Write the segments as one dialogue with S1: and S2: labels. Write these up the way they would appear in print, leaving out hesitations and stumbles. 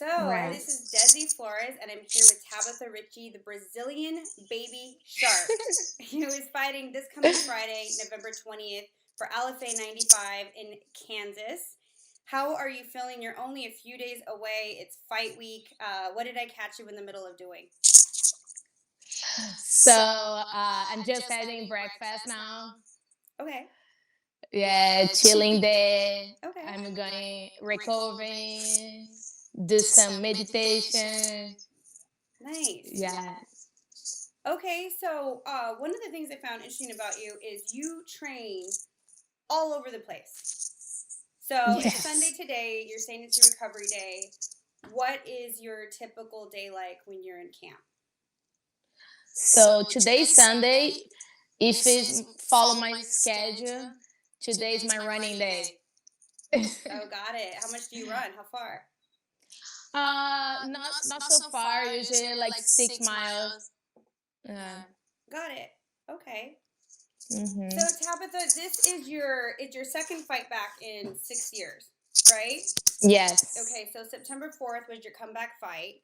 S1: Right.
S2: This is Desi Flores, and I'm here with Tabatha Ricci, the Brazilian baby shark, who is fighting this coming Friday, November 20th, for LFA 95 in Kansas. How are you feeling? You're only a few days away. It's fight week. What did I catch you in the middle of doing?
S1: I'm just having breakfast now.
S2: Okay.
S1: Yeah, chilling there.
S2: Okay.
S1: I'm going recovering, do some meditation.
S2: Nice.
S1: Yeah.
S2: Okay, so one of the things I found interesting about you is you train all over the place. So it's Sunday
S1: Yes.
S2: today. You're saying it's your recovery day. What is your typical day like when you're in camp?
S1: So today's Sunday. If it's follow my schedule, today's my running day.
S2: Oh, got it. How much do you run? How far?
S1: Not so far. Usually like 6 miles. Yeah.
S2: Got it. Okay.
S1: Mhm.
S2: So Tabitha, this is your second fight back in 6 years, right?
S1: Yes.
S2: Okay, so September 4th was your comeback fight.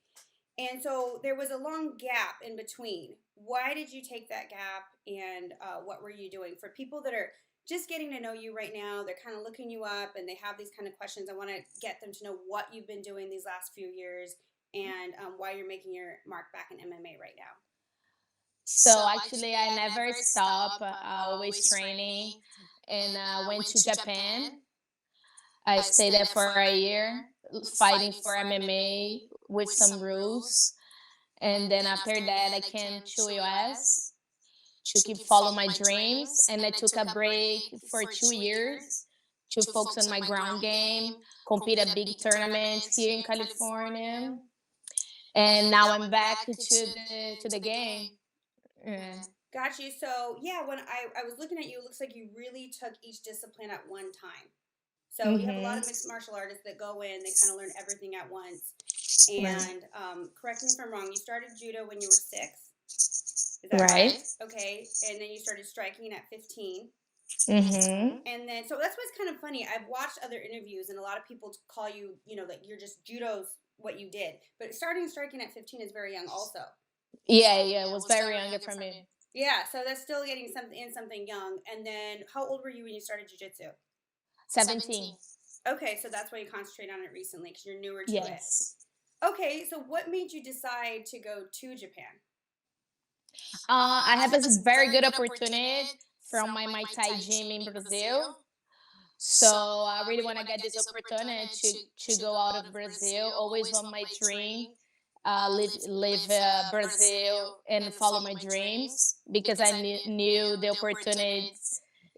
S2: And so there was a long gap in between. Why did you take that gap, and what were you doing? For people that are just getting to know you right now, they're kind of looking you up and they have these kind of questions. I want to get them to know what you've been doing these last few years and why you're making your mark back in MMA right now.
S1: So actually, I never stop. Always training, and went to Japan. I stayed there for a year, fighting for MMA with some rules, and then after that, I came to US to keep follow my dreams, and I took a break for 2 years to focus on my ground game, compete at big tournaments here in California, and now I'm back to the game. Yeah.
S2: Got you. So yeah, when I was looking at you, it looks like you really took each discipline at one time. So you have a lot
S1: Mhm.
S2: of mixed martial artists that go in, they kind of learn everything at once.
S1: Right.
S2: And correct me if I'm wrong, you started judo when you were 6. Is that
S1: Right.
S2: right? Okay. And then you started striking at 15.
S1: Mhm.
S2: And then, so that's what's kind of funny. I've watched other interviews, and a lot of people call you, that you're just judo's what you did. But starting striking at 15 is very young, also.
S1: Yeah, yeah, it was very younger for me.
S2: Yeah, so that's still getting something young. And then, how old were you when you started jujitsu?
S1: 17.
S2: Okay, so that's why you concentrate on it recently because you're newer to it.
S1: Yes.
S2: Okay, so what made you decide to go to Japan?
S1: I have a very good opportunity from my Muay Thai gym in Brazil. So I really want to get this opportunity to go out of Brazil. Always on my dream, live Brazil and follow my dreams because I knew the opportunity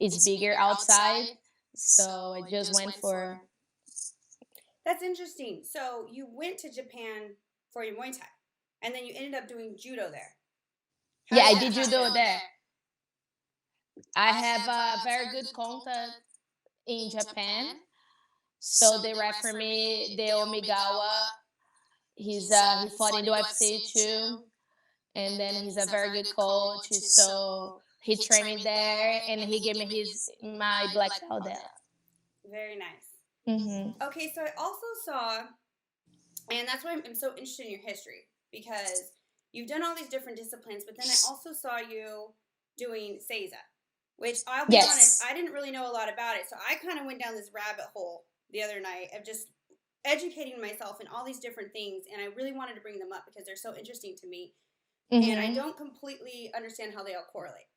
S1: is bigger outside. So I just went for.
S2: That's interesting. So you went to Japan for your Muay Thai, and then you ended up doing judo there. How
S1: Yeah,
S2: did
S1: I
S2: that
S1: did judo
S2: happen?
S1: there. I have a very good contact in Japan. So they refer me the Omigawa. He fought in the UFC too, and then he's a very good coach. So he trained me there, and he gave me my black belt there.
S2: Very nice.
S1: Mhm.
S2: Okay, so I also saw, and that's why I'm so interested in your history because you've done all these different disciplines, but then I also saw you doing Seiza, which I'll be honest,
S1: Yes.
S2: I didn't really know a lot about it. So I kind of went down this rabbit hole the other night of just educating myself in all these different things, and I really wanted to bring them up because they're so interesting to me, and I
S1: Mhm.
S2: don't completely understand how they all correlate.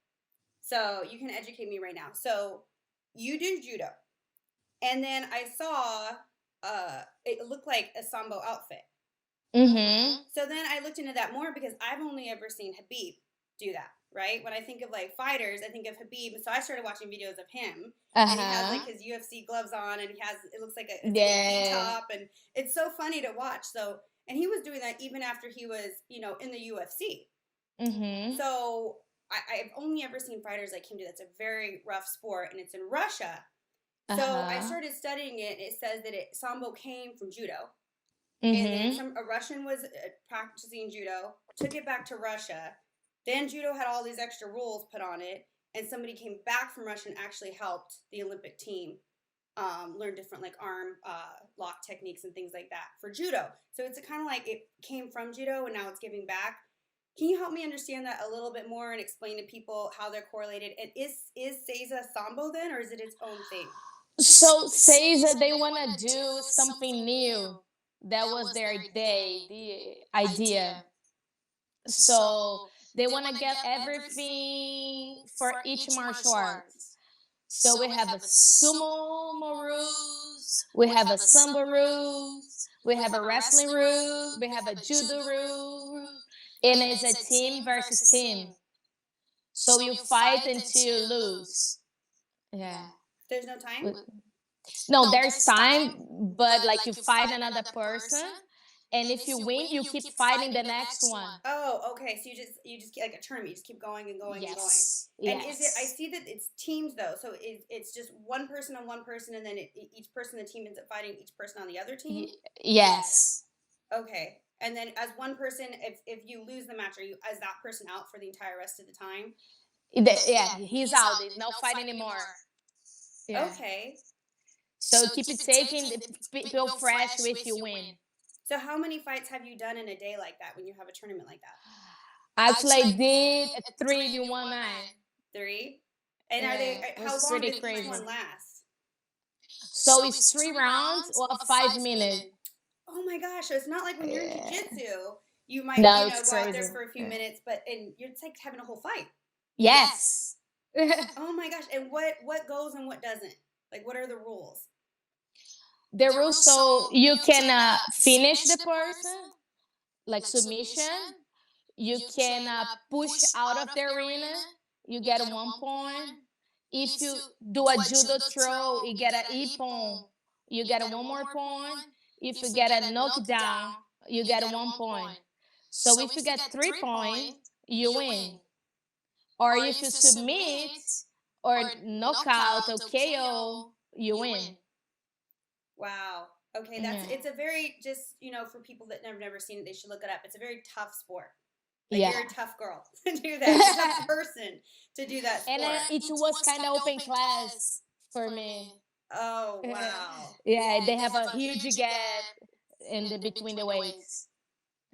S2: So you can educate me right now. So you do judo, and then I saw it looked like a sambo outfit.
S1: Mhm.
S2: So then I looked into that more because I've only ever seen Habib do that, right? When I think of like fighters, I think of Habib. So I started watching videos of him,
S1: Uh
S2: and he has like
S1: huh.
S2: his UFC gloves on, and he has, it looks like it's like a gi
S1: Yeah.
S2: top, and it's so funny to watch. So, and he was doing that even after he was, in the UFC.
S1: Mhm.
S2: So I've only ever seen fighters like him do that. It's a very rough sport, and it's in Russia.
S1: Uh
S2: So I
S1: huh.
S2: started studying it. It says that sambo came from judo, and then
S1: Mhm.
S2: a Russian was practicing judo, took it back to Russia. Then judo had all these extra rules put on it, and somebody came back from Russia and actually helped the Olympic team learn different like arm lock techniques and things like that for judo. So it's kind of like it came from judo and now it's giving back. Can you help me understand that a little bit more and explain to people how they're correlated? And is Seiza Sambo then, or is it its own thing?
S1: So says that they want to do something new. That was their the idea. So they want to get everything for each martial arts. So we have a sumo rules, we have a samba rules, we have a wrestling rule, we have a judo rule, and it's a team versus team. So you fight until you lose. Yeah.
S2: There's no time?
S1: No, there's time, but like you fight another person, and if you win, you keep fighting the next one.
S2: Oh, okay. So you just like a tournament. You just keep going and going and going.
S1: Yes.
S2: And is it? I see that it's teams though. So it's just one person on one person, and then each person in the team ends up fighting each person on the other team.
S1: Yes.
S2: Okay. And then as one person, if you lose the match, is that person out for the entire rest of the time?
S1: Yeah, he's out. There's no fight anymore. Yeah.
S2: Okay.
S1: So keep it taking people fresh if you win.
S2: So how many fights have you done in a day like that when you have a tournament like that?
S1: Actually, I did 3v1 night.
S2: 3? And are they? How long does each one last?
S1: So it's 3 rounds or 5 minutes.
S2: Oh my gosh! So it's not like when you're in jiu-jitsu, you might
S1: No,
S2: go out there for a few minutes, but it's like having a whole fight.
S1: Yes.
S2: Oh my gosh! And what goes and what doesn't? Like, what are the rules?
S1: The rules, so you can finish the person, like submission. You can push out of the arena. You get 1 point. If you do a judo throw, you get an ippon. You get 1 more point. If you get a knockdown, you get 1 point. So if you get 3 points, you win. Or if you submit or knockout or KO, you win.
S2: Wow. Okay, it's a very just for people that never seen it, they should look it up. It's a very tough sport. Like you're a tough girl to do that. You're a tough person to do that sport.
S1: And it was kind of open class for me.
S2: Oh wow.
S1: Yeah, they have a huge gap in the between the weights.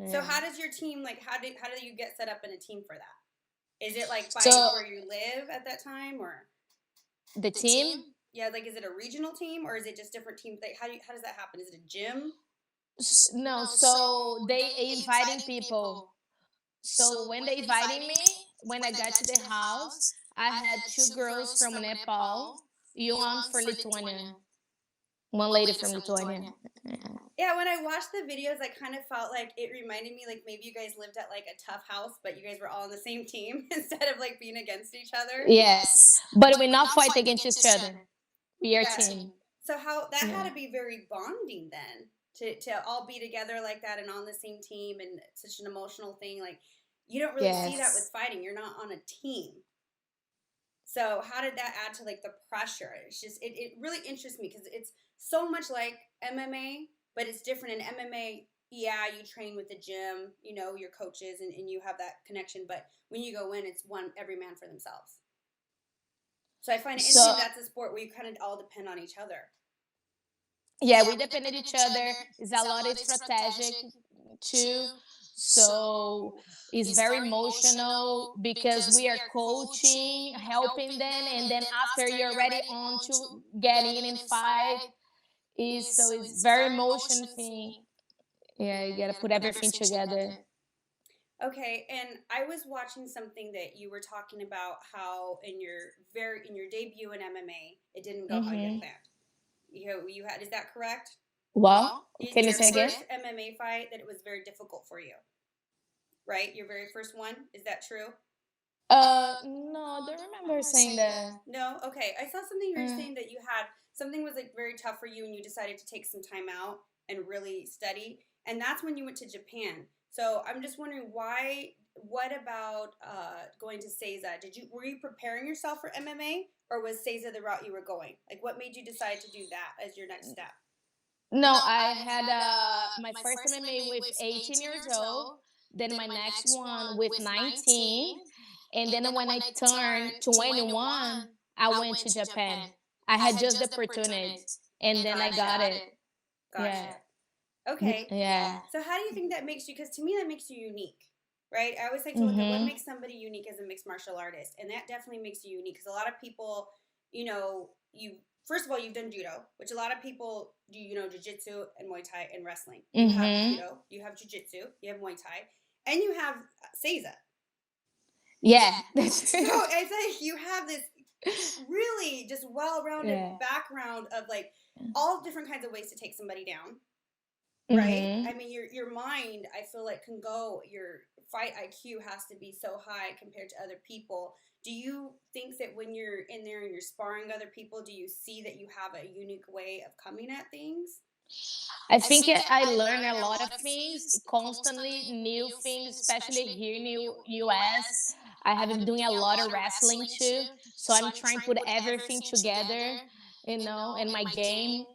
S2: So how does your team how do you get set up in a team for that? Is it like by where you live at that time or
S1: the team?
S2: Yeah, like is it a regional team or is it just different teams? Like how does that happen? Is it a gym?
S1: No, so they inviting people. So when they invited me, when I got to the house, I had 2 girls from Nepal, one for Lithuania, 1 lady from Lithuania.
S2: Yeah, when I watched the videos, I kind of felt like it reminded me like maybe you guys lived at like a tough house, but you guys were all on the same team instead of like being against each other.
S1: Yes, but we not fight against each other. We are a team.
S2: So how that had to be very bonding then to all be together like that and on the same team and such an emotional thing. Like you don't really see that with fighting. You're not on a team. So how did that add to like the pressure? It's just it really interests me because it's so much like MMA, but it's different. In MMA, yeah, you train with the gym, your coaches and you have that connection. But when you go in, it's every man for themselves. So I find it interesting that's a sport where you kind of all depend on each other.
S1: Yeah, we depend on each other. It's a lot of strategic too. So it's very emotional because we are coaching, helping them, and then after you're ready on to get in and fight, it's very emotional thing. Yeah, you gotta put everything together.
S2: Okay, and I was watching something that you were talking about how in your debut in MMA, it didn't go how you planned. You had, is that correct?
S1: What? Can you say again?
S2: Your first MMA fight, that it was very difficult for you, right? Your very first one, is that true?
S1: No, I don't remember saying that.
S2: No, okay. I saw something you were saying that you had something was like very tough for you, and you decided to take some time out and really study, and that's when you went to Japan. So I'm just wondering why. What about going to Seiza? Were you preparing yourself for MMA, or was Seiza the route you were going? Like, what made you decide to do that as your next step?
S1: No, I had my first MMA with 18 years old. Then my next one with 19, and then when I turned 21, I went to Japan. I had just the opportunity, and then I got it. Yeah.
S2: Gotcha. Okay.
S1: Yeah.
S2: So how do you think that makes you? Because to me, that makes you unique, right? I always like to look at what
S1: Mhm.
S2: makes somebody unique as a mixed martial artist, and that definitely makes you unique. Because a lot of people, you first of all, you've done judo, which a lot of people do. Jiu-jitsu and Muay Thai and wrestling. You have
S1: Mhm.
S2: judo, you have jiu-jitsu, you have Muay Thai, and you have Seiza.
S1: Yeah. That's
S2: So it's like you have this really just well-rounded
S1: yeah.
S2: background of like all different kinds of ways to take somebody down, right? I
S1: Mhm.
S2: mean, your mind, I feel like, can go. Your fight IQ has to be so high compared to other people. Do you think that when you're in there and you're sparring other people, do you see that you have a unique way of coming at things?
S1: I think I learn a lot of things constantly, new things, especially here in US. I have been doing a lot of wrestling too, so I'm trying to put everything together, in my game.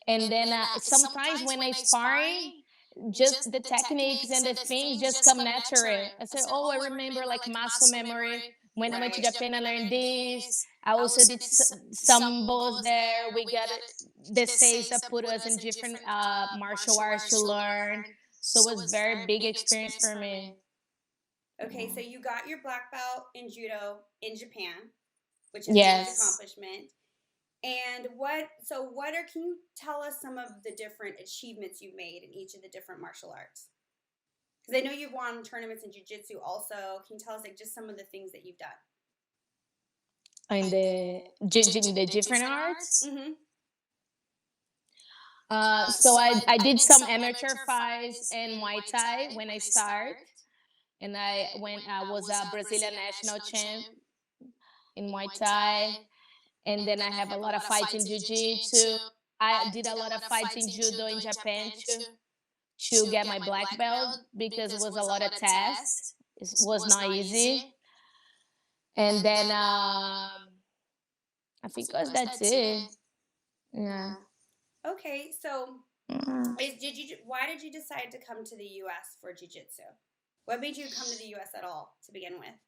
S1: And then sometimes when I sparring, just the techniques and the things just come natural. I say, oh, I remember like muscle memory. When I went to
S2: Right.
S1: Japan, I learned this. I also did some balls there. We got the Seiza put us in different martial arts to learn. So it was very big experience for me.
S2: Okay, so you got your black belt in judo in Japan, which is a huge
S1: Yes.
S2: accomplishment. And can you tell us some of the different achievements you've made in each of the different martial arts? Because I know you've won tournaments in jiu-jitsu also. Can you tell us like just some of the things that you've done?
S1: In the different arts.
S2: Mm-hmm.
S1: So I did some amateur fights in Muay Thai when I start, and I was a Brazilian national champ in Muay Thai, and then I have a lot of fights in Jiu Jitsu. I did a lot of fights in Judo in Japan too to get my black belt because it was a lot of tests. It was not easy, and then I think that's it. Yeah.
S2: Okay, so
S1: Mm.
S2: why did you decide to come to the U.S. for jiu-jitsu? What made you come to the U.S. at all to begin with?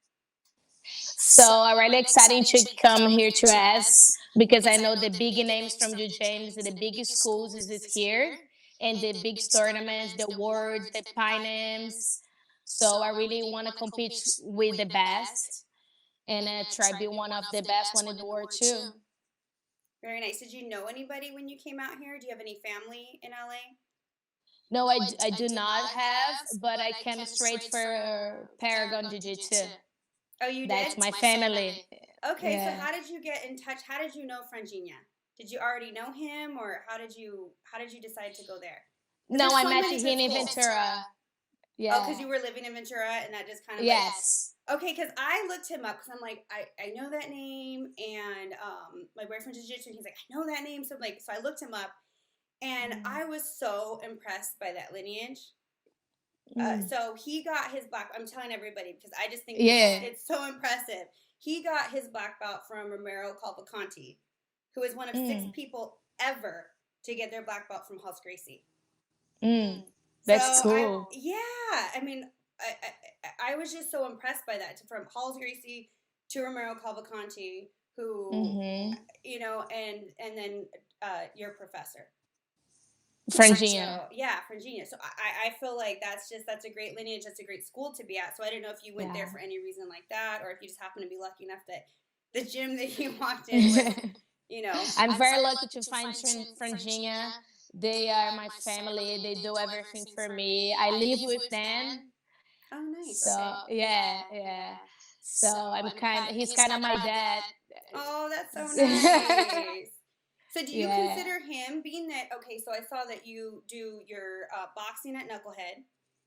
S1: So I'm really excited to come here to us because I know the big names from New James, the big schools is here, and the big tournaments, the words, the pie names. So I really want to compete with the best and try to be one of the best one in the world too.
S2: Very nice. Did you know anybody when you came out here? Do you have any family in LA?
S1: No, I do not have, but I came straight for Paragon Jiu Jitsu.
S2: Oh, you did?
S1: That's my family.
S2: Okay, so
S1: Yeah.
S2: how did you get in touch? How did you know Frangina? Did you already know him, or how did you decide to go there? Because
S1: No,
S2: there's
S1: I
S2: so
S1: met
S2: many good
S1: him in
S2: schools.
S1: Ventura.
S2: Oh, because
S1: Yeah.
S2: you were living in Ventura, and that just kind of like
S1: Yes.
S2: okay. Because I looked him up because I'm like I know that name, and my boyfriend's jiu-jitsu. He's like I know that name, so I looked him up, and
S1: Mm.
S2: I was so impressed by that lineage.
S1: Mm.
S2: So he got his black. I'm telling everybody because I just think
S1: Yeah.
S2: it's so impressive. He got his black belt from Romero Calvacanti, who is one of six
S1: Mm.
S2: people ever to get their black belt from House Gracie.
S1: Mm.
S2: So
S1: That's cool.
S2: I mean, I was just so impressed by that. From Halls Gracie to Romero Calvacanti, who
S1: Mm-hmm.
S2: and then your professor.
S1: Frangina.
S2: So yeah, Frangina. So I feel like that's a great lineage. That's a great school to be at. So I don't know if you went there
S1: Yeah.
S2: for any reason like that, or if you just happened to be lucky enough that the gym that you walked in was, you know.
S1: I'm very lucky to find Frangina. They are my family. They do everything for me. I live with them.
S2: Oh, nice.
S1: So
S2: Okay.
S1: yeah, yeah. So he's kind of my dad.
S2: Oh, that's so nice. So do you
S1: Yeah.
S2: consider him being that okay? So I saw that you do your boxing at Knucklehead,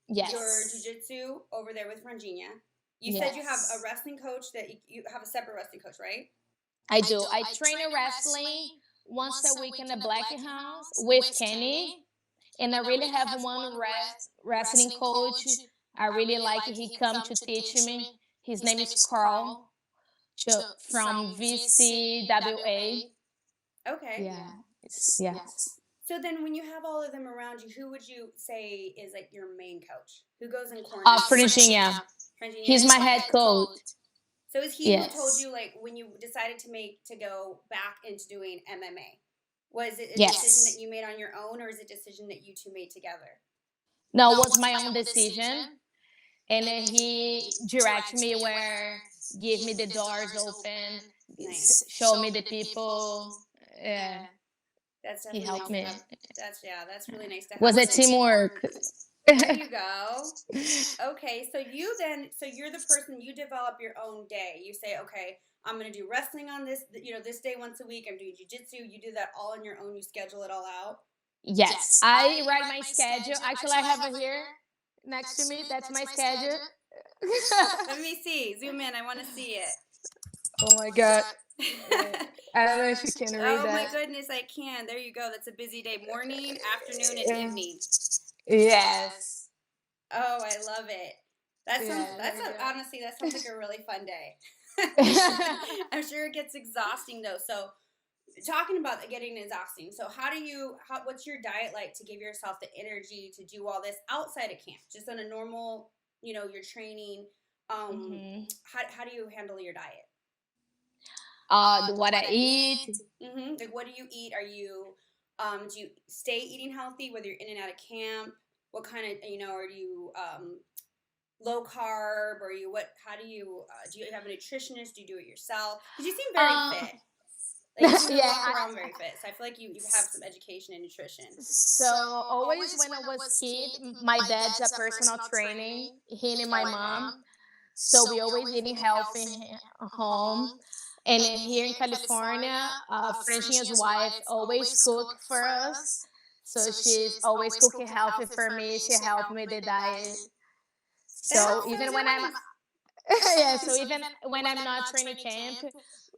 S2: your
S1: Yes.
S2: jiu-jitsu over there with Frangina. You said you have a
S1: Yes.
S2: wrestling coach that you have a separate wrestling coach, right?
S1: I do. I train a wrestling once a week in the Black House with Kenny, and I really have one wrestling coach. I really like he come to teach me. His name is Carl from VCWA.
S2: Okay.
S1: Yeah, yes.
S2: So then, when you have all of them around you, who would you say is like your main coach? Who goes and corners you?
S1: Virginia.
S2: Virginia
S1: He's
S2: is?
S1: my head coach.
S2: So is he who told
S1: Yes.
S2: you, like, when you decided to go back into doing MMA? Was it a decision that
S1: Yes.
S2: you made on your own, or is it a decision that you two made together?
S1: No, it was my own decision. And then he directed me where, give me the doors open,
S2: Nice.
S1: show me the people. Yeah,
S2: That's
S1: he
S2: definitely
S1: helped
S2: nice to
S1: me.
S2: have. That's yeah. That's really nice to have
S1: Was a
S2: some.
S1: teamwork.
S2: There you go. Okay, so you're the person, you develop your own day. You say, okay, I'm gonna do wrestling on this day once a week. I'm doing jujitsu. You do that all on your own. You schedule it all out.
S1: Yes, I write my schedule. Actually, I have it here next to me. That's my schedule.
S2: Let me see. Zoom in. I want to see it.
S1: Oh my God. Yeah. I don't know if you can read
S2: Oh my
S1: that.
S2: goodness, I can. There you go. That's a busy day. Morning, afternoon, and
S1: Yeah.
S2: evening.
S1: Yes.
S2: Oh, I love it. That sounds.
S1: Yeah,
S2: That's
S1: there you
S2: honestly, that sounds like a really fun day.
S1: go.
S2: I'm sure it gets exhausting though. So talking about getting exhausting. So what's your diet like to give yourself the energy to do all this outside of camp? Just on a normal, your training. Um,
S1: hmm
S2: how do you handle your diet?
S1: what I eat.
S2: Like, what do you eat? Do you stay eating healthy, whether you're in and out of camp? What kind of, are you, low carb, or do you have a nutritionist? Do you do it yourself? Because you seem very
S1: Uh,
S2: fit. Like, you seem to
S1: yeah.
S2: walk around very fit. So I feel like you have some education in nutrition.
S1: So always when I was kid, my dad's a personal training. He and my mom. So we always eating healthy home. And then here in California, Francina's wife always cook for us. So she's always cooking healthy for me. She helped me with the diet.
S2: That
S1: So
S2: is so
S1: even when I'm
S2: nice.
S1: yeah, so even when I'm not training camp,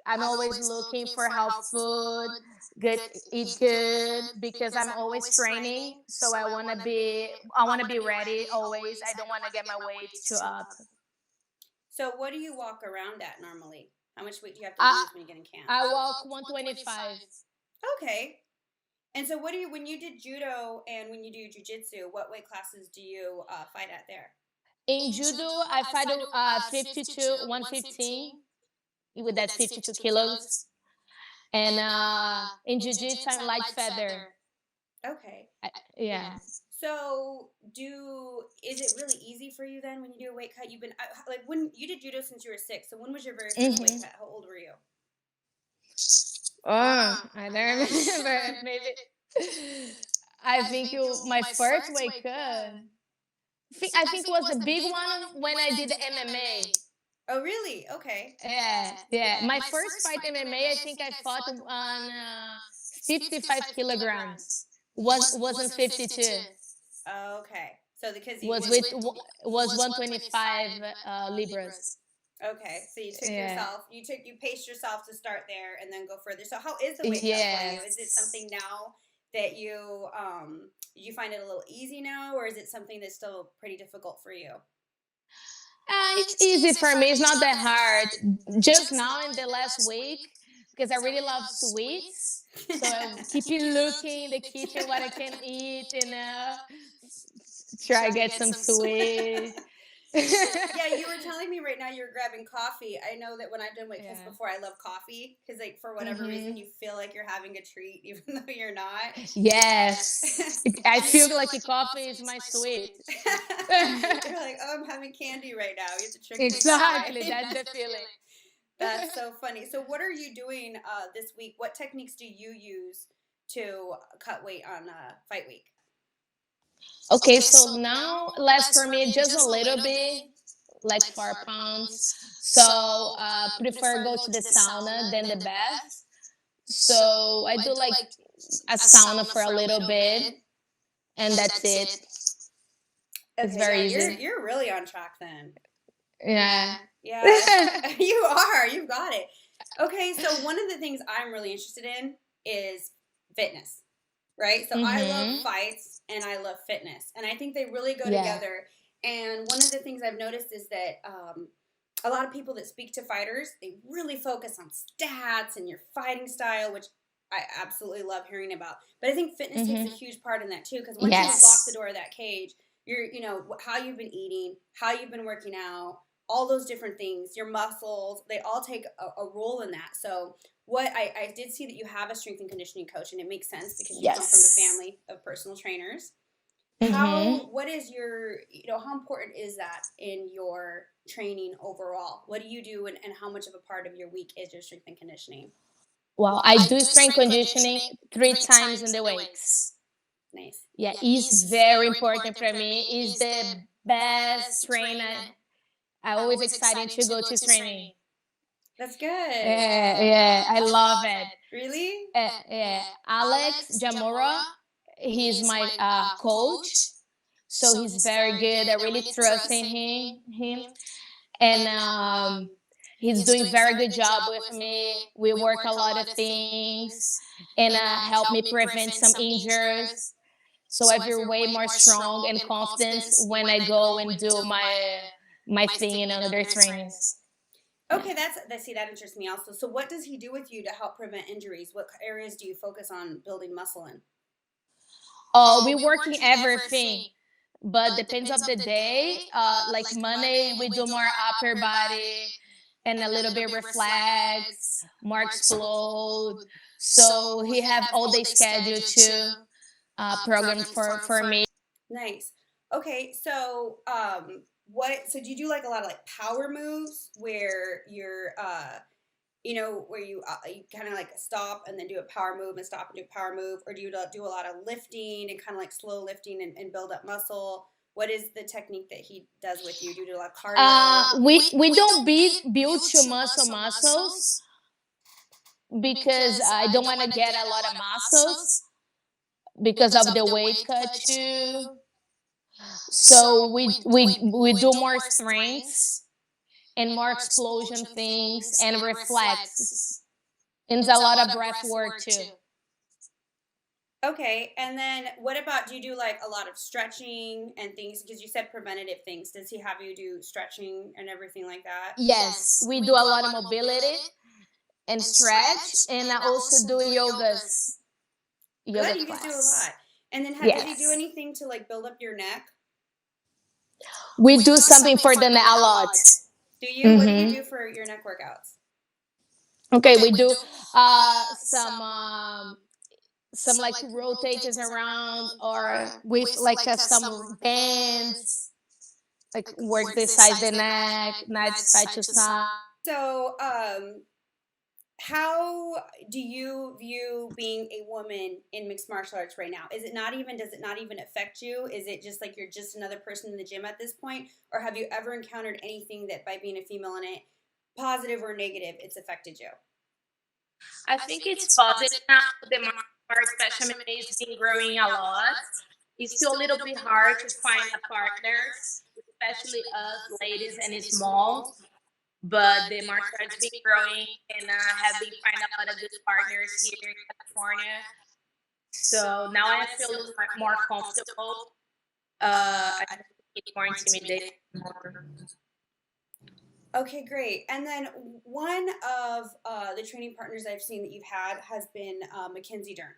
S1: I'm always looking for health food, good eat good because I'm always training. So I want to be ready always. I don't want to get my weight too up.
S2: So what do you walk around at normally? How much weight do you have to
S1: I
S2: lose when you get in camp?
S1: I walk 125.
S2: Okay. And so when you did judo and when you do jujitsu, what weight classes do you fight at there?
S1: In judo, I fight 52, 115 with that 52 kilos. And in jiu-jitsu, I'm light feather.
S2: Okay.
S1: Yeah.
S2: So is it really easy for you then when you do a weight cut? You've been like, when you did judo since you were 6. So when was your very first weight
S1: hmm
S2: cut? How old were you?
S1: Oh, I don't remember. Maybe I think my first weight cut. I think it was the big one when I did the MMA.
S2: Oh, really? Okay.
S1: Yeah. My first fight MMA, I think I fought on 55 kilograms. Wasn't 52.
S2: Okay. So because you
S1: Was with was 125 libras.
S2: okay, so
S1: Yeah.
S2: you paced yourself to start there and then go further. So how is the weight cut for you? Is it
S1: Yes.
S2: something now that you find it a little easy now, or is it something that's still pretty difficult for you?
S1: It's easy for me. It's not that hard. Just now in the last week, because I really love sweets. So I keep looking in the kitchen what I can eat and try to get some sweet.
S2: Yeah, you were telling me right now you're grabbing coffee. I know that when I've done weight cuts
S1: Yeah.
S2: before, I love coffee because, like, for whatever reason,
S1: hmm
S2: you feel like you're having a treat even though you're not.
S1: Yes. I feel like a coffee is my sweet.
S2: You're like, oh, I'm having candy right now. You have to trick me that
S1: Exactly.
S2: way.
S1: That's the feeling.
S2: That's so funny. So, what are you doing this week? What techniques do you use to cut weight on fight week?
S1: Okay, so now less for me, just a little bit, like 4 pounds. So prefer go to the sauna than the bath. So I do like a sauna for a little bit, and that's it. It's
S2: Okay, yeah,
S1: very
S2: you're
S1: easy.
S2: you're really on track then.
S1: Yeah.
S2: Yeah, you are. You've got it. Okay, so one of the things I'm really interested in is fitness, right? So I love
S1: mhm.
S2: fights and I love fitness, and I think they really go
S1: Yeah.
S2: together. And one of the things I've noticed is that a lot of people that speak to fighters, they really focus on stats and your fighting style, which I absolutely love hearing about. But I think fitness takes a
S1: Mhm.
S2: huge part in that too, because once you walk the
S1: Yes.
S2: door of that cage, you're, how you've been eating, how you've been working out, all those different things, your muscles, they all take a role in that. So what I did see that you have a strength and conditioning coach, and it makes sense because you come from a
S1: Yes.
S2: family of personal trainers.
S1: Mm-hmm.
S2: What is your, how important is that in your training overall? What do you do, and how much of a part of your week is your strength and conditioning?
S1: Well, I do strength conditioning 3 times in the weeks.
S2: Nice.
S1: Yeah, it's very important for me. It's the best trainer. I always excited to go to training.
S2: That's good.
S1: Yeah, I love it.
S2: Really?
S1: Yeah, Alex Jamora, he's my coach, so he's very good. I really trust in him, and he's doing very good job with me. We work a lot of things, and help me prevent some injuries. So I feel way more strong and confident when I go and do my thing in other trainings. Yeah.
S2: Okay, see, that interests me also. So what does he do with you to help prevent injuries? What areas do you focus on building muscle in?
S1: We working everything, but depends of the day. Like Monday we do more upper body and a little bit reflex, more explode. So he have all day schedule to program for me.
S2: Nice. Okay, so so do you do like a lot of like power moves where you kind of like stop and then do a power move and stop and do a power move, or do you do a lot of lifting and kind of like slow lifting and build up muscle? What is the technique that he does with you? Do you do a lot of cardio?
S1: We don't build too muscles because I don't want to get a lot of muscles because of the weight cut too. So we do more strengths and more explosion things and reflexes. And a lot of breath work too.
S2: Okay, and then what about, do you do like a lot of stretching and things? Because you said preventative things. Does he have you do stretching and everything like that?
S1: Yes, we do a lot of mobility and stretch, and I also do yoga
S2: Good, you guys do a
S1: class.
S2: lot. And then did he do
S1: Yes,
S2: anything to like build up your neck?
S1: we do something for the neck a lot.
S2: Do you? What do you
S1: Mm-hmm.
S2: do for your neck workouts?
S1: Okay, we do some like rotations around, or with like some bands, like work the size the neck, not side to side.
S2: So, how do you view being a woman in mixed martial arts right now? Does it not even affect you? Is it just like you're just another person in the gym at this point? Or have you ever encountered anything that by being a female in it, positive or negative, it's affected you?
S1: I think it's positive now. The market, especially is been growing a lot. It's still a little bit hard to find a partners, especially us ladies and small. But the market has been growing, and have been finding a lot of good partners here in California. So now I feel more comfortable. I don't get more intimidated. More.
S2: Okay, great. And then one of the training partners I've seen that you've had has been Mackenzie Dern.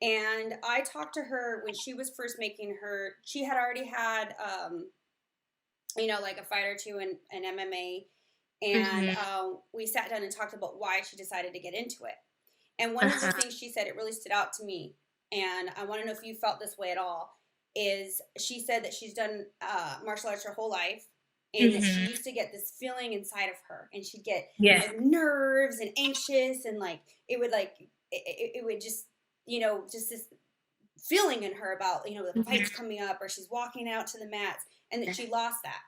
S2: And I talked to her when she was first making she had already had, like a fight or two in MMA. And we sat down and talked about why she decided to get into it. And one of the things she said, it really stood out to me, and I want to know if you felt this way at all, is she said that she's done martial arts her whole life, and that she used to get this feeling inside of her, and she'd get like nerves and anxious, and like it would just, just this feeling in her about, the fight's coming up, or she's walking out to the mats, and that she lost that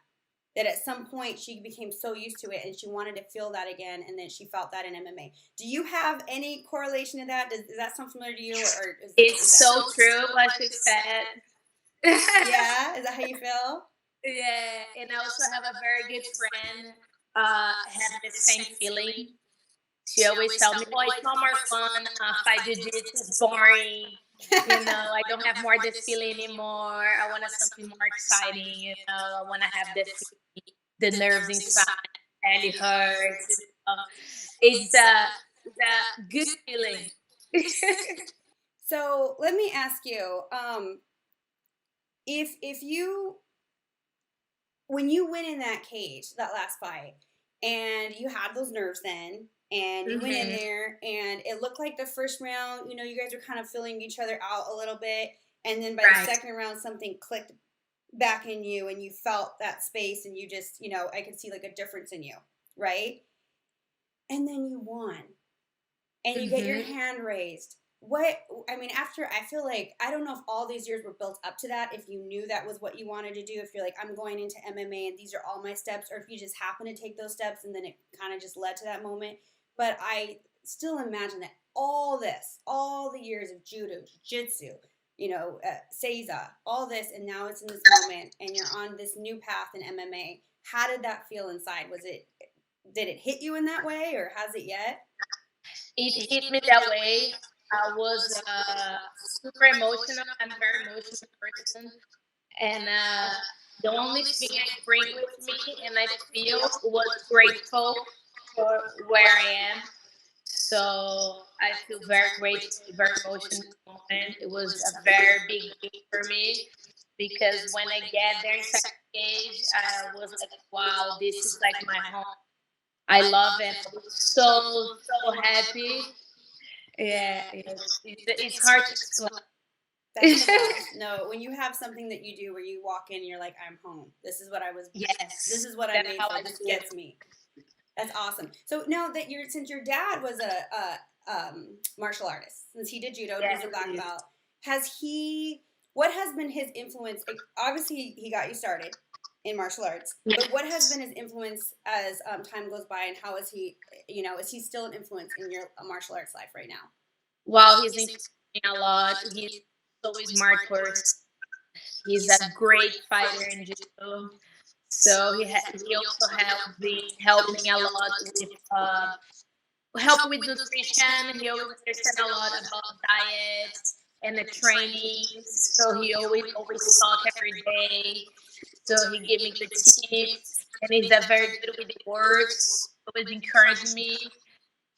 S2: at some point she became so used to it and she wanted to feel that again, and then she felt that in MMA. Do you have any correlation to that? Does that sound familiar to you, or
S1: It's so true what you said.
S2: Yeah, is that how you feel?
S1: Yeah, and I also have a very good friend, have the same feeling. She always tell me, "Oh, it's not more fun. Fight jiu-jitsu is boring. I don't have more this feeling anymore. I want something more exciting. I want to have the nerves inside, belly hurts. It's the good feeling."
S2: So let me ask you, if you when you went in that cage, that last fight, and you had those nerves then, and you went in
S1: Mhm.
S2: there, and it looked like the first round, you guys were kind of filling each other out a little bit, and then by the
S1: Right.
S2: second round, something clicked back in you, and you felt that space, and you just, I could see like a difference in you, right? And then you won, and you get your
S1: Mhm.
S2: hand raised. What I mean, after I feel like I don't know if all these years were built up to that, if you knew that was what you wanted to do, if you're like, I'm going into MMA and these are all my steps, or if you just happen to take those steps and then it kind of just led to that moment. But I still imagine that all this, all the years of judo, jiu-jitsu, Seiza, all this, and now it's in this moment, and you're on this new path in MMA. How did that feel inside? Did it hit you in that way, or has it yet?
S1: It hit me that way. I was super emotional. I'm a very emotional person, and the only thing I bring with me and I feel was grateful for where I am. So I feel very grateful, very emotional moment. It was a very big deal for me because when I get there inside the cage, I was like, wow, this is like my home. I love it. I was so happy. Yeah, it's hard to explain.
S2: That's the best. No, when you have something that you do where you walk in and you're like, I'm home. This
S1: Yes,
S2: is what I'm
S1: that's
S2: made
S1: how
S2: for.
S1: I
S2: This
S1: feel.
S2: gets me. That's awesome. So now that since your dad was a martial artist, since he did judo and
S1: Yes,
S2: he's a black
S1: please.
S2: belt, what has been his influence? Like, obviously, he got you started in martial arts, but what has been his influence as time goes by, and how is he still an influence in your martial arts life right now?
S1: Wow, he's influenced me a lot. He's always smart person. He's a great fighter in judo. So he also helped me a lot with help with nutrition. He always understand a lot about diet and the trainings. So he always talk every day. So he gave me good tips, and he's a very good with the words. Always encourage me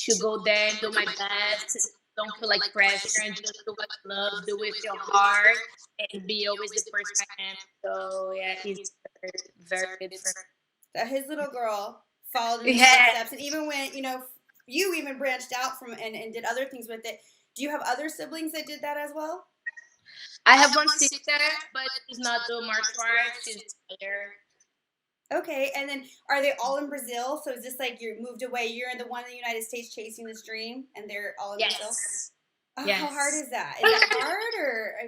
S1: to go there and do my best. Don't feel like pressure and just do what you love, do with your heart, and be always the person I am. So yeah, he's very, very good for
S2: That his little girl followed in
S1: me.
S2: his
S1: Yeah,
S2: footsteps, and even when you even branched out from and did other things with it. Do you have other siblings that did that as well?
S1: I have one sister, but she's not doing martial arts. She's there.
S2: Okay, and then are they all in Brazil? So is this like you moved away? You're in the one in the United States chasing this dream, and they're all in Brazil.
S1: Yes,
S2: Oh, how hard
S1: yes.
S2: is that? Is that hard, or I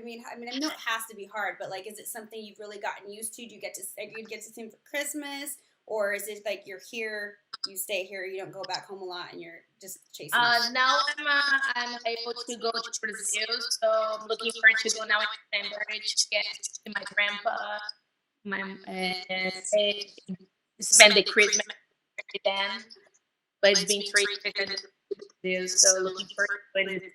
S2: know it has to be hard, but like, is it something you've really gotten used to? Do you get to see them for Christmas, or is it like you're here, you stay here, you don't go back home a lot, and you're just chasing this?
S1: Now I'm able to go to Brazil, so I'm looking forward to go now in December to get to see my grandpa, my stay, spend the Christmas with them. But it's been 3 years I didn't do, so looking forward to it.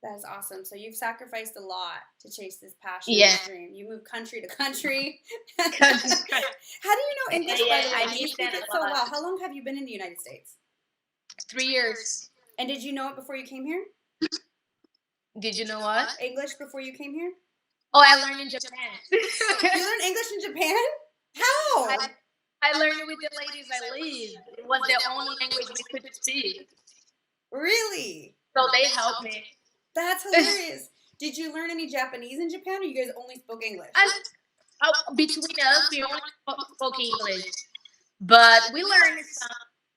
S2: That is awesome. So you've sacrificed a lot to chase this passion,
S1: Yeah,
S2: this dream. You move country to country. How do
S1: cause
S2: you know English, by
S1: yeah,
S2: the way?
S1: I
S2: Do you
S1: miss
S2: speak
S1: that
S2: it
S1: a
S2: so
S1: lot.
S2: well? How long have you been in the United States?
S1: 3 years.
S2: And did you know it before you came here?
S1: Did you know what?
S2: English before you came here?
S1: Oh, I learned in Japan.
S2: You learned English in Japan? How?
S1: I I learned it with the ladies I lived. It was the only language we could speak,
S2: Really?
S1: so they helped me.
S2: That's hilarious. Did you learn any Japanese in Japan, or you guys only spoke English?
S1: And between us, we only spoke English, but we learned some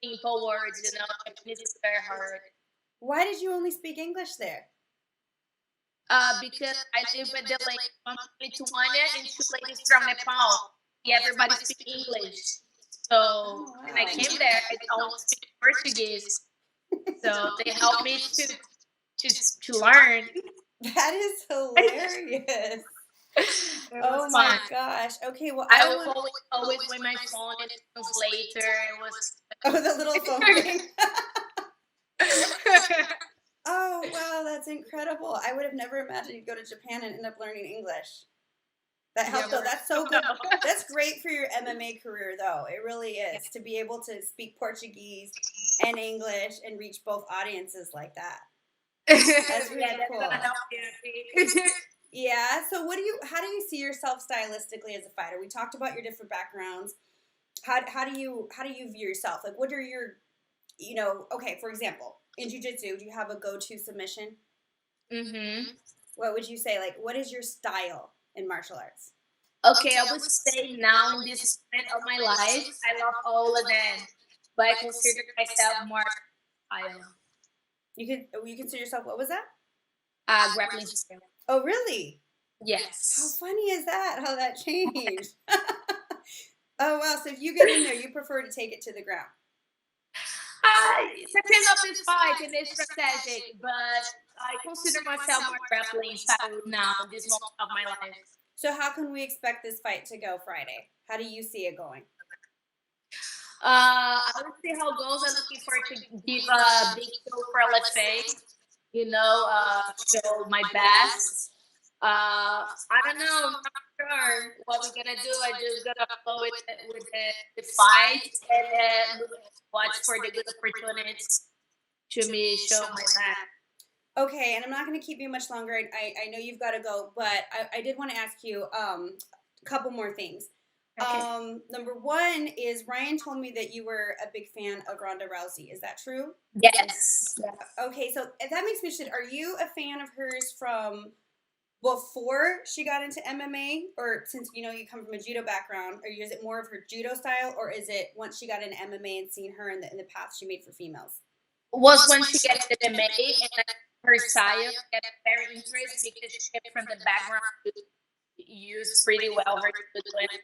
S1: simple words. Japanese is very hard.
S2: Why did you only speak English there?
S1: Because I live with the ladies from Lithuania and two ladies from Nepal. Everybody speak English. So
S2: Oh,
S1: when I
S2: wow.
S1: came there, I only speak Portuguese. So they helped me to learn.
S2: That is hilarious.
S1: It was
S2: Oh my
S1: fun.
S2: gosh. Okay, well, I
S1: I
S2: don't
S1: will
S2: want.
S1: always with my phone and translator. It was.
S2: Oh, the little phone thing. Oh, wow, that's incredible. I would have never imagined you'd go to Japan and end up learning English. That
S1: Yeah,
S2: helped though. That's so good.
S1: no.
S2: That's great for your MMA career though. It really is to be able to speak Portuguese and English and reach both audiences like that. That's
S1: Yeah,
S2: really
S1: that's
S2: cool.
S1: gonna help you.
S2: Yeah. So how do you see yourself stylistically as a fighter? We talked about your different backgrounds. How do you view yourself? Like, what are your, okay, for example, in jiu-jitsu, do you have a go-to submission?
S1: Mm-hmm.
S2: What would you say? Like, what is your style in martial arts?
S1: Okay, I would say now in this point of my life, I love all of them, but I consider myself more style,
S2: You consider yourself, what was that?
S1: grappling style.
S2: Oh, really? How
S1: Yes.
S2: funny is that? How that changed? Oh, wow. So if you get in there, you prefer to take it to the ground.
S1: It depends on this fight and it's strategic, but I consider myself more grappling style now in this moment of my life.
S2: So how can we expect this fight to go Friday? How do you see it going?
S1: I would see how it goes. I'm looking forward to give a big show for LFA, show my best. I don't know. I'm not sure what we're gonna do. I just gotta flow with the fight and watch for the good opportunities to me show my best.
S2: Okay, and I'm not going to keep you much longer. I know you've got to go, but I did want to ask you a couple more things.
S1: Okay.
S2: Number one is Ryan told me that you were a big fan of Ronda Rousey. Is that true?
S1: Yes.
S2: Okay, so that makes me interested. Are you a fan of hers from before she got into MMA, or since you come from a judo background, or is it more of her judo style, or is it once she got into MMA and seen her in the path she made for females?
S1: Was when she get to the MMA and her style get very interesting because she came from the background to use pretty well her to do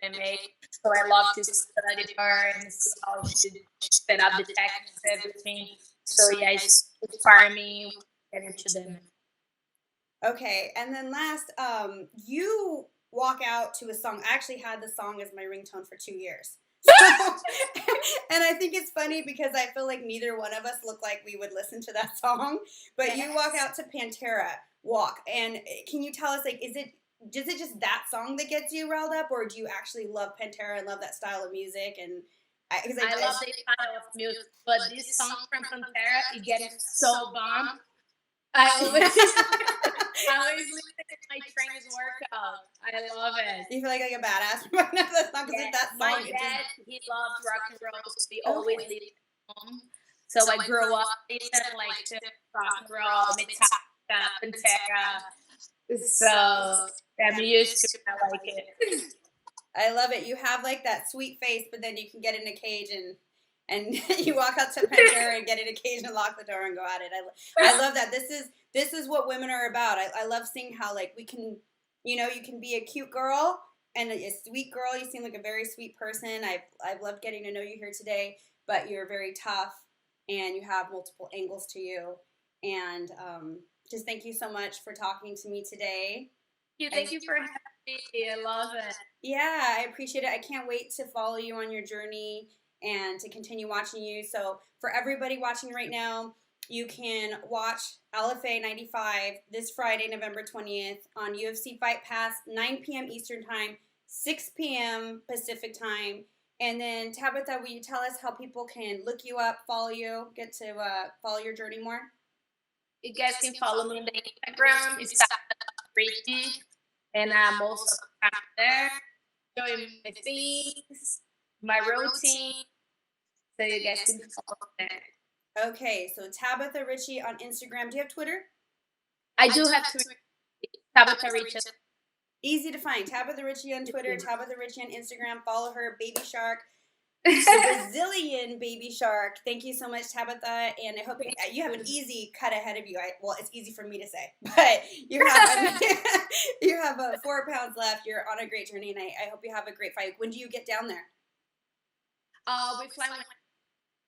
S1: MMA. So I love to study her and see how she set up the techniques, everything. So yeah, it's inspired me get into them.
S2: Okay, and then last, you walk out to a song. I actually had the song as my ringtone for 2 years. So, and I think it's funny because I feel like neither one of us look like we would listen to that song. But you walk out to Pantera, walk, and can you tell us, like, is it just that song that gets you riled up, or do you actually love Pantera and love that style of music? And
S1: I love this style of music, but this song from Pantera it gets so bomb. I always I always listen to my training workout. I love it.
S2: you feel like a badass right now that song because
S1: Yeah,
S2: that
S1: my
S2: song. It
S1: dad he loved rock and roll, so we always
S2: Okay.
S1: listened at home. So I grew up listening like to rock and roll, Metallica, Pantera. So I'm used to it. I like it.
S2: I love it. You have like that sweet face, but then you can get in a cage and you walk out to Pantera and get in a cage and lock the door and go at it. I love that. This is what women are about. I love seeing how like we can, you can be a cute girl and a sweet girl. You seem like a very sweet person. I've loved getting to know you here today, but you're very tough and you have multiple angles to you. And just thank you so much for talking to me today.
S1: Thank you for having me. I love it.
S2: Yeah, I appreciate it. I can't wait to follow you on your journey and to continue watching you. So, for everybody watching right now, you can watch LFA 95 this Friday, November 20th on UFC Fight Pass, 9 p.m. Eastern Time, 6 p.m. Pacific Time. And then, Tabitha, will you tell us how people can look you up, follow you, get to follow your journey more?
S1: You guys can follow me on the Instagram. It's Tabatha Ricci, and I'm also there showing my things, my routine, so you guys can follow there.
S2: Okay, so Tabatha Ricci on Instagram. Do you have Twitter?
S1: I do have to Tabatha Ricci.
S2: Easy to find. Tabitha Ricci on Twitter, Tabitha Ricci on Instagram. Follow her, Baby Shark, the Brazilian Baby Shark. Thank you so much, Tabitha, and I hope you have an easy cut ahead of you. Well, it's easy for me to say, but you have you have 4 pounds left. You're on a great journey, and I hope you have a great fight. When do you get down there?
S1: We fly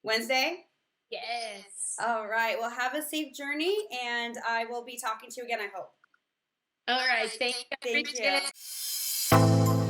S2: Wednesday?
S1: Yes.
S2: All right. Well, have a safe journey, and I will be talking to you again, I hope.
S1: All right. Thank you.
S2: Thank you.